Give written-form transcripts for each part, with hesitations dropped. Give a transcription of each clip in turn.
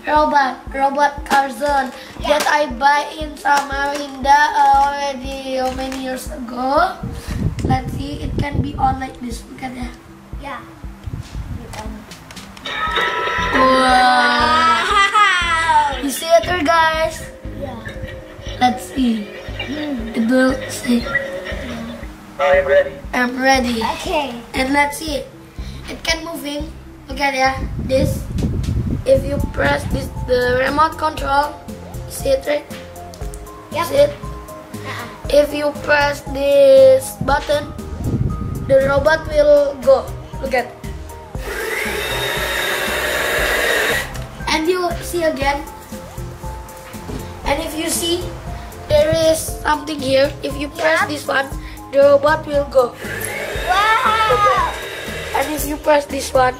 robot car zone that I buy in Samarinda already how many years ago. Let's see, it can be on like this. Look at that. Yeah. Wow. You see it here, guys? Yeah. Let's see. It will say I'm ready. I'm ready. Okay. And let's see. It can moving. Look at ya. This. If you press this, the remote control. See it, right? Yep. See it? If you press this button, the robot will go. Look at. And you see again. And if you see, there is something here. If you press this one, the robot will go. Wow. And if you press this one,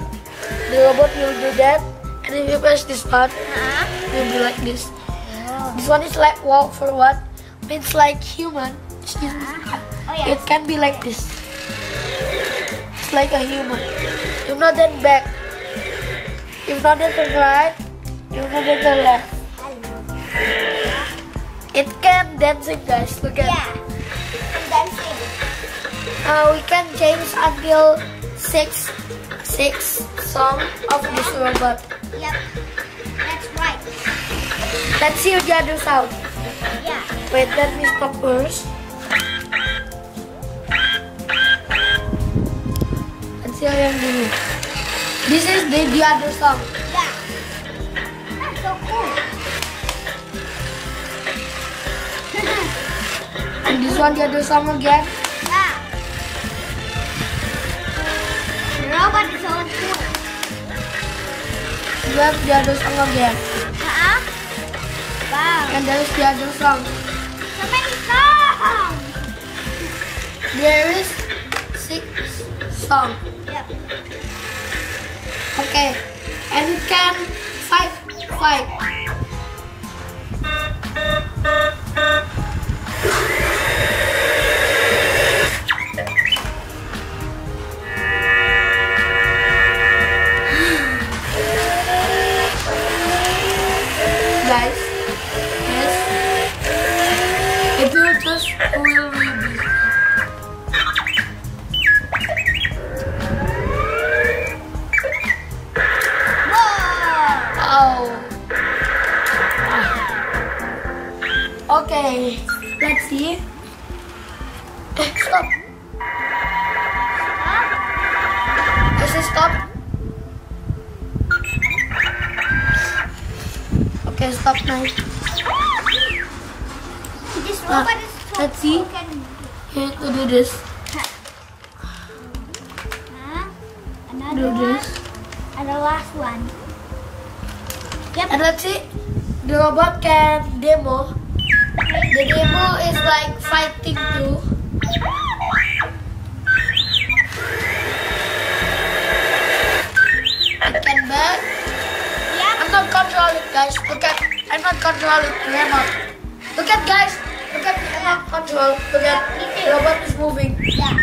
the robot will do that. And if you press this one, it will be like this. This one is like walk forward. It's like human. Excuse me. Oh, yeah. It can be like this. It's like a human. If not, then back. If not, then turn right. If not, then turn left. It can dancing, guys. Look at. Yeah. I'm dancing. We can change until six songs of this robot. Yep. That's right. Let's see the other sound. Yeah. Wait, let me stop first. Let's see how yang dulu. This is the other song. Yeah. That's so cool. And this one the other song again. Yeah. The robot is so cool. You have the other song again. Wow. And there is the other song. So many songs. There is 6 songs. Yep. Okay. And it can fight. Guys, yes, it will just will be. Oh. Okay, let's see. Stop. I say stop. Okay, stop now. This robot is so let's see. cool. Can You have to do this. Another Do one. this. And the last one. Yep. And let's see. The robot can demo. The demo is like fighting too. It can back. Yep. I'm not controlling, guys. Look at. I'm not controlling the remote. Look at, guys. Look at. I'm not control. Look at. The robot is moving. Yeah.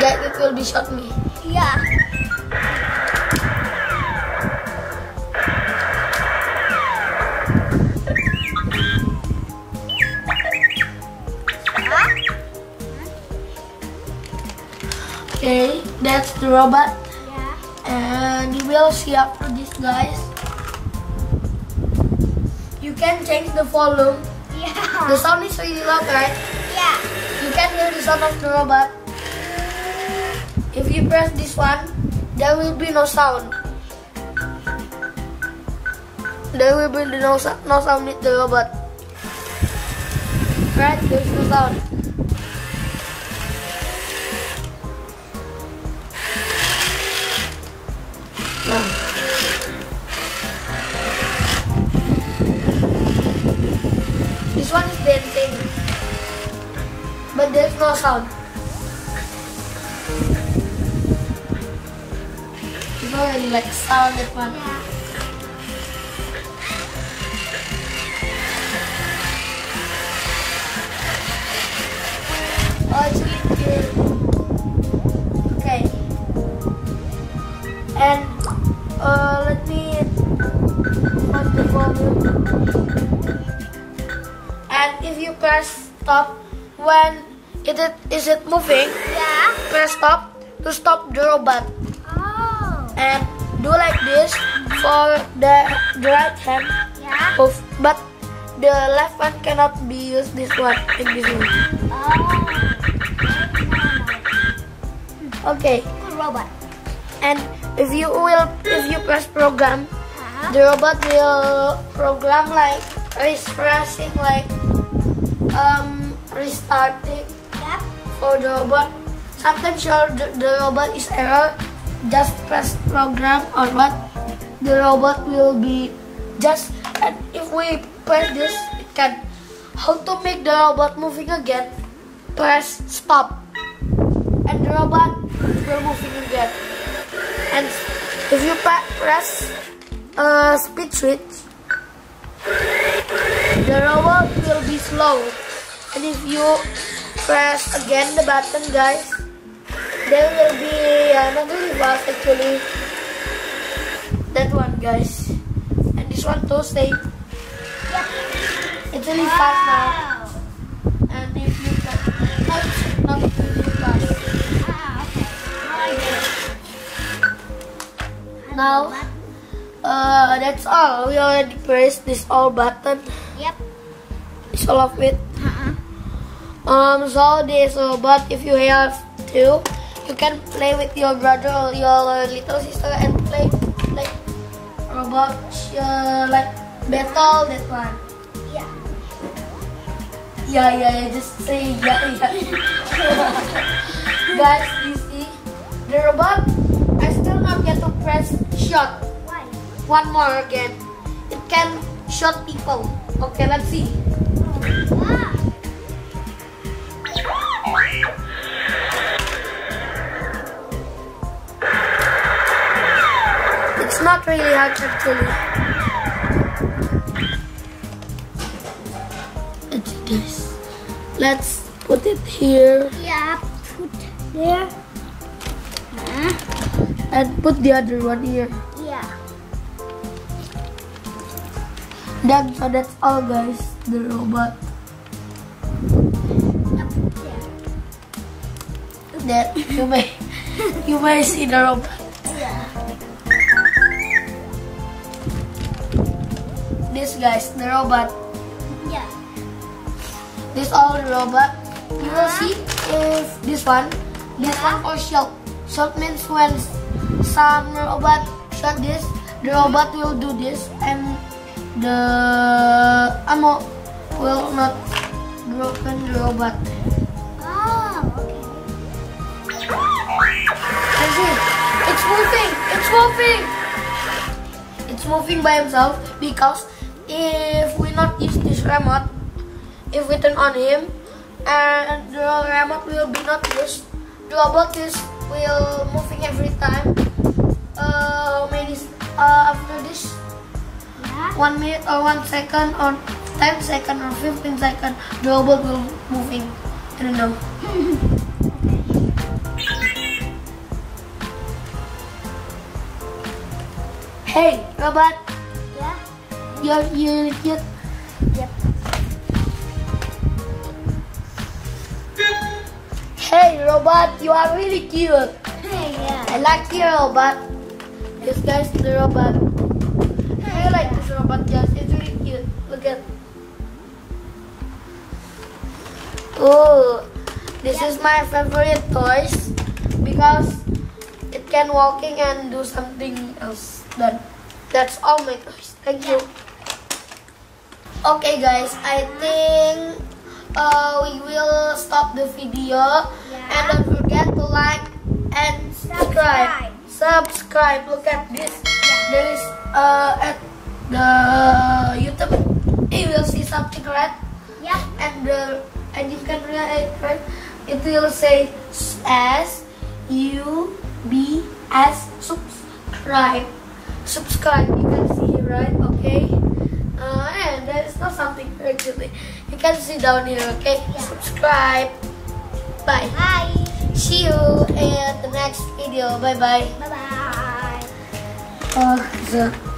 That it will be shot me. Yeah. Okay, that's the robot. Yeah. And you will see after this, guys. You can change the volume. Yeah. The sound is really loud, right? Yeah. You can hear the sound of the robot. If you press this one, there will be no sound. There will be no sound with the robot. Right? There's no sound. This one is dancing, but there's no sound. It's already like sound that one. Yeah. And let me put the volume. And if you press stop when it is moving, Yeah. press stop to stop the robot. Oh. And do like this for the right hand Yeah. move, but the left one cannot be used this one in this way. Oh. Okay, Good robot. and if you press program, the robot will program like refreshing, like restarting Yep. for the robot. Sometimes the robot is error, just press program or what, the robot will be just, and if we press this, it can. How to make the robot moving again? Press stop, and the robot will moving again. And if you press speed switch, the robot will be slow. And if you press again the button, guys, there will be not really fast actually. That one, guys, and this one too. Stay. Yep. It's really fast now. And if you press, not really fast. Okay. I get it. Now, that's all. We already pressed this all button. Yep. It's all of it. So this robot, if you have to, you can play with your brother or your little sister and play like robot, like battle, that one. Yeah. Yeah, just say yeah. Guys, you see the robot? I still not get to press shot. Why? One more again. It can shot people. Okay, let's see. Ah. It's not really hard actually. Let's see, guys. Let's put it here Yeah. Put there. and put the other one here. Yeah. Then, so that's all, guys. The robot. That you may see the robot. Yeah. This, guys, the robot. Yeah. This all the robot. You will see if this one or shot. Shot means when some robot shot this, the robot will do this, and the ammo will not broken the robot. Oh, okay. And see, it's moving. It's moving. It's moving by himself because if we not use this remote, if we turn on him and the remote will be not used, the robot will moving every time. Maybe after this Yeah. 1 minute or 1 second or 10 seconds or 15 seconds, the robot will moving. I don't know. Hey, robot, Yeah. you're cute. Yep. Hey, robot, you are really cute. Yeah. I like you, robot. This guy's the robot. I like this robot, yes. It's really cute. Look at. Oh, this is my favorite toys because it can walking and do something else. That's all my toys. Thank you. Okay, guys. I think we will stop the video. And don't forget to like and subscribe. Look at this. There is at the YouTube, you will see something red. Yep. And you can read it right. It will say SUBS subscribe. Subscribe. You can see it, right? Okay. And there is not something actually. You can see down here. Okay. Subscribe. Bye. Bye. See you in the next video. Bye bye. Bye-bye. The